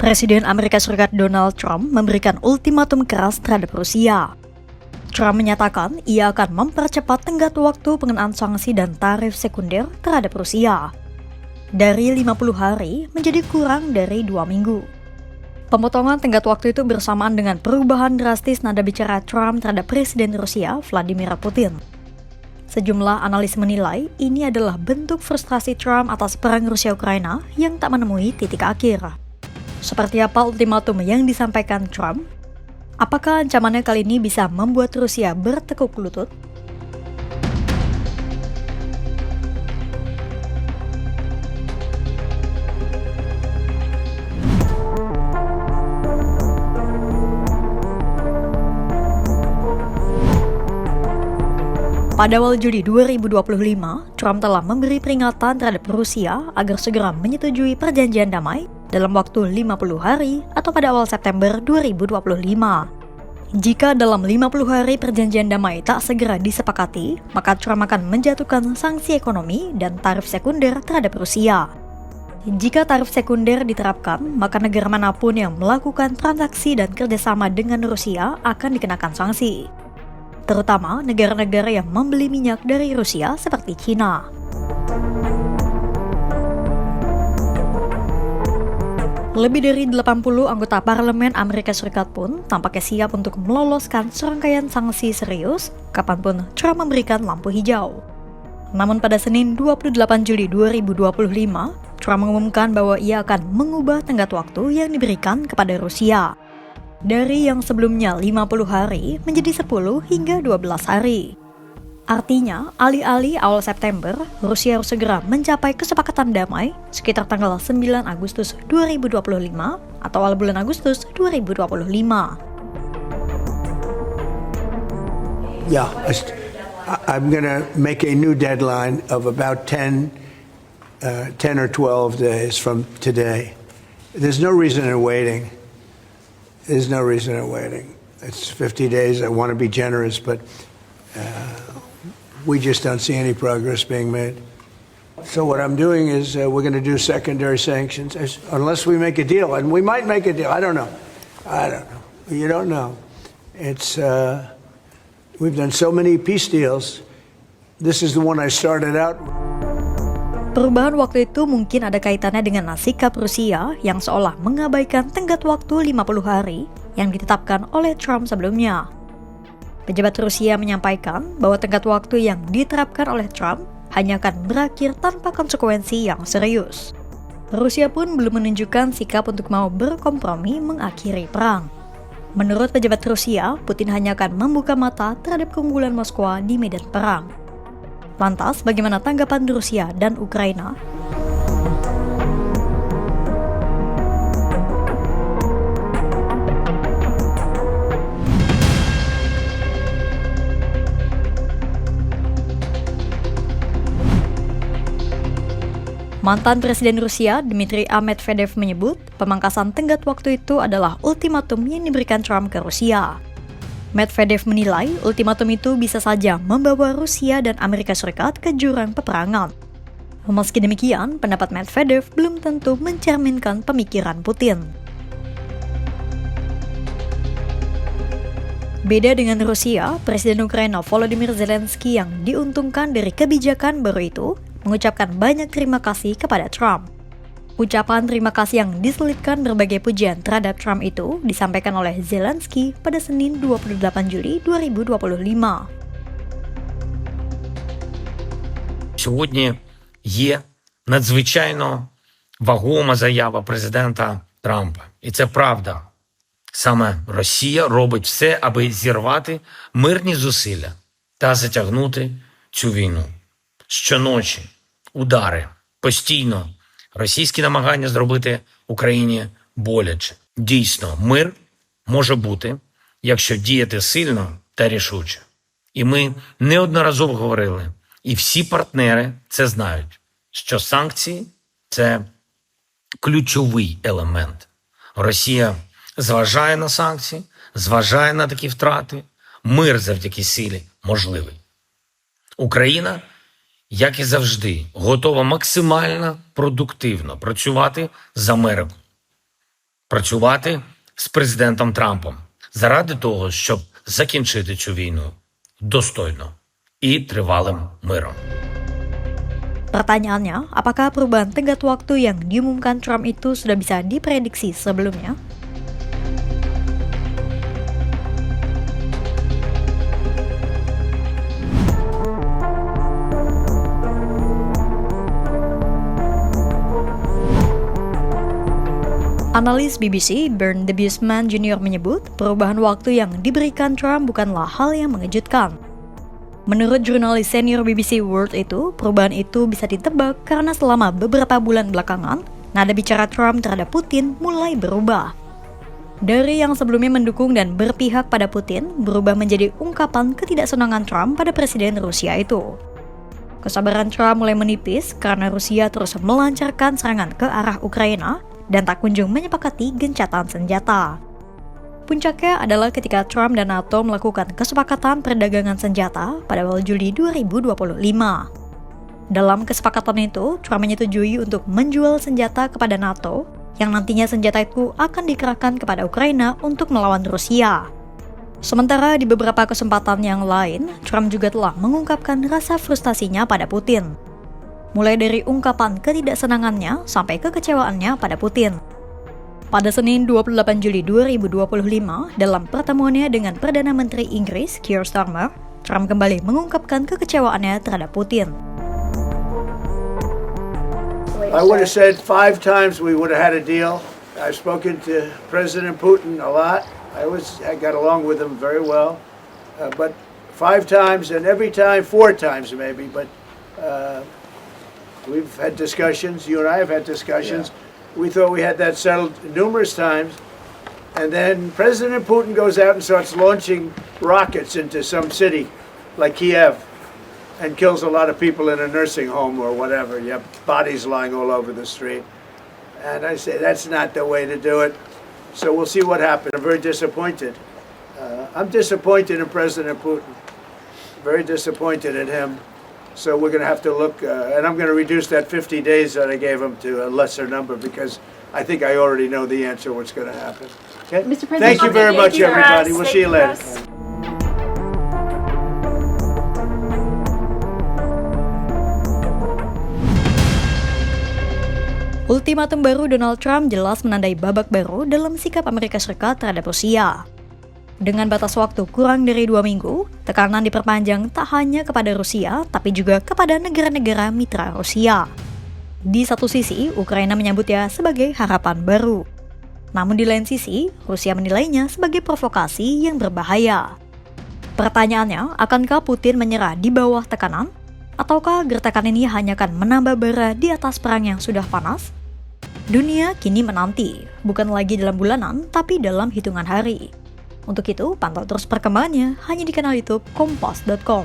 Presiden Amerika Serikat Donald Trump memberikan ultimatum keras terhadap Rusia. Trump menyatakan ia akan mempercepat tenggat waktu pengenaan sanksi dan tarif sekunder terhadap Rusia dari 50 hari menjadi kurang dari 2 minggu. Pemotongan tenggat waktu itu bersamaan dengan perubahan drastis nada bicara Trump terhadap Presiden Rusia Vladimir Putin. Sejumlah analis menilai ini adalah bentuk frustrasi Trump atas perang Rusia-Ukraina yang tak menemui titik akhir. Seperti apa ultimatum yang disampaikan Trump? Apakah ancamannya kali ini bisa membuat Rusia bertekuk lutut? Pada awal Juli 2025, Trump telah memberi peringatan terhadap Rusia agar segera menyetujui perjanjian damai dalam waktu 50 hari atau pada awal September 2025. Jika dalam 50 hari perjanjian damai tak segera disepakati, maka Trump akan menjatuhkan sanksi ekonomi dan tarif sekunder terhadap Rusia. Jika tarif sekunder diterapkan, maka negara manapun yang melakukan transaksi dan kerjasama dengan Rusia akan dikenakan sanksi, terutama negara-negara yang membeli minyak dari Rusia seperti China. Lebih dari 80 anggota parlemen Amerika Serikat pun tampaknya siap untuk meloloskan serangkaian sanksi serius kapanpun Trump memberikan lampu hijau. Namun pada Senin 28 Juli 2025, Trump mengumumkan bahwa ia akan mengubah tenggat waktu yang diberikan kepada Rusia dari yang sebelumnya 50 hari menjadi 10 hingga 12 hari. Artinya, alih-alih awal September, Rusia harus segera mencapai kesepakatan damai sekitar tanggal 9 Agustus 2025 atau awal bulan Agustus 2025. Yeah, I'm going to make a new deadline of about 10 or 12 days from today. There's no reason in waiting. There's no reason in waiting. It's 50 days. I want to be generous, but we just don't see any progress being made. So what I'm doing is we're going to do secondary sanctions unless we make a deal, and we might make a deal. I don't know. You don't know. It's we've done so many peace deals. This is the one I started out. Perubahan waktu itu mungkin ada kaitannya dengan sikap Rusia yang seolah mengabaikan tenggat waktu 50 hari yang ditetapkan oleh Trump sebelumnya. Pejabat Rusia menyampaikan bahwa tenggat waktu yang diterapkan oleh Trump hanya akan berakhir tanpa konsekuensi yang serius. Rusia pun belum menunjukkan sikap untuk mau berkompromi mengakhiri perang. Menurut pejabat Rusia, Putin hanya akan membuka mata terhadap keunggulan Moskwa di medan perang. Lantas, bagaimana tanggapan Rusia dan Ukraina? Mantan Presiden Rusia Dmitry Medvedev menyebut pemangkasan tenggat waktu itu adalah ultimatum yang diberikan Trump ke Rusia. Medvedev menilai ultimatum itu bisa saja membawa Rusia dan Amerika Serikat ke jurang peperangan. Meski demikian, pendapat Medvedev belum tentu mencerminkan pemikiran Putin. Beda dengan Rusia, Presiden Ukraina Volodymyr Zelensky yang diuntungkan dari kebijakan baru itu mengucapkan banyak terima kasih kepada Trump. Ucapan terima kasih yang diselipkan berbagai pujian terhadap Trump itu disampaikan oleh Zelensky pada Senin 28 Juli 2025. Сьогодні є надзвичайно вагома заява президента Трампа. І це правда. Саме Росія робить все, аби зірвати мирні зусилля та затягнути цю війну. Щоночі удари, постійно російські намагання зробити Україні боляче. Дійсно, мир може бути, якщо діяти сильно та рішуче. І ми неодноразово говорили, і всі партнери це знають, що санкції – це ключовий елемент. Росія зважає на санкції, зважає на такі втрати, мир завдяки силі можливий. Україна, як і завжди, готова максимально продуктивно працювати з Америкою. працювати з президентом Трампом заради того, щоб закінчити цю війну достойно і тривалим миром. Pertanyaannya, apakah perubahan tenggat waktu yang diumumkan Trump itu sudah bisa diprediksi sebelumnya? Analis BBC, Bernd Debusman Jr. menyebut perubahan waktu yang diberikan Trump bukanlah hal yang mengejutkan. Menurut jurnalis senior BBC World itu, perubahan itu bisa ditebak karena selama beberapa bulan belakangan, nada bicara Trump terhadap Putin mulai berubah. Dari yang sebelumnya mendukung dan berpihak pada Putin, berubah menjadi ungkapan ketidaksenangan Trump pada Presiden Rusia itu. Kesabaran Trump mulai menipis karena Rusia terus melancarkan serangan ke arah Ukraina dan tak kunjung menyepakati gencatan senjata. Puncaknya adalah ketika Trump dan NATO melakukan kesepakatan perdagangan senjata pada awal Juli 2025. Dalam kesepakatan itu, Trump menyetujui untuk menjual senjata kepada NATO, yang nantinya senjata itu akan dikerahkan kepada Ukraina untuk melawan Rusia. Sementara di beberapa kesempatan yang lain, Trump juga telah mengungkapkan rasa frustasinya pada Putin. Mulai dari ungkapan ketidaksenangannya sampai kekecewaannya pada Putin. Pada Senin 28 Juli 2025, dalam pertemuannya dengan Perdana Menteri Inggris Keir Starmer, Trump kembali mengungkapkan kekecewaannya terhadap Putin. I would have said 5 times we would have had a deal. I've spoken to President Putin a lot. I got along with him very well. But 5 times, and every time 4 times maybe, but we've had discussions, you and I have had discussions. Yeah. We thought we had that settled numerous times. And then President Putin goes out and starts launching rockets into some city like Kiev and kills a lot of people in a nursing home or whatever. You have bodies lying all over the street. And I say, that's not the way to do it. So we'll see what happens. I'm very disappointed. I'm disappointed in President Putin. Very disappointed in him. So we're going to have to look, and I'm going to reduce that 50 days that I gave him to a lesser number because I think I already know the answer what's going to happen. Okay? Mr. President, Thank you very much, everybody. We'll see you later. Ultimatum baru Donald Trump jelas menandai babak baru dalam sikap Amerika Serikat terhadap Rusia. Dengan batas waktu kurang dari 2 minggu, tekanan diperpanjang tak hanya kepada Rusia, tapi juga kepada negara-negara mitra Rusia. Di satu sisi, Ukraina menyambutnya sebagai harapan baru. Namun di lain sisi, Rusia menilainya sebagai provokasi yang berbahaya. Pertanyaannya, akankah Putin menyerah di bawah tekanan? Ataukah gertakan ini hanya akan menambah bara di atas perang yang sudah panas? Dunia kini menanti, bukan lagi dalam bulanan, tapi dalam hitungan hari. Untuk itu, pantau terus perkembangannya hanya di kanal YouTube Kompas.com.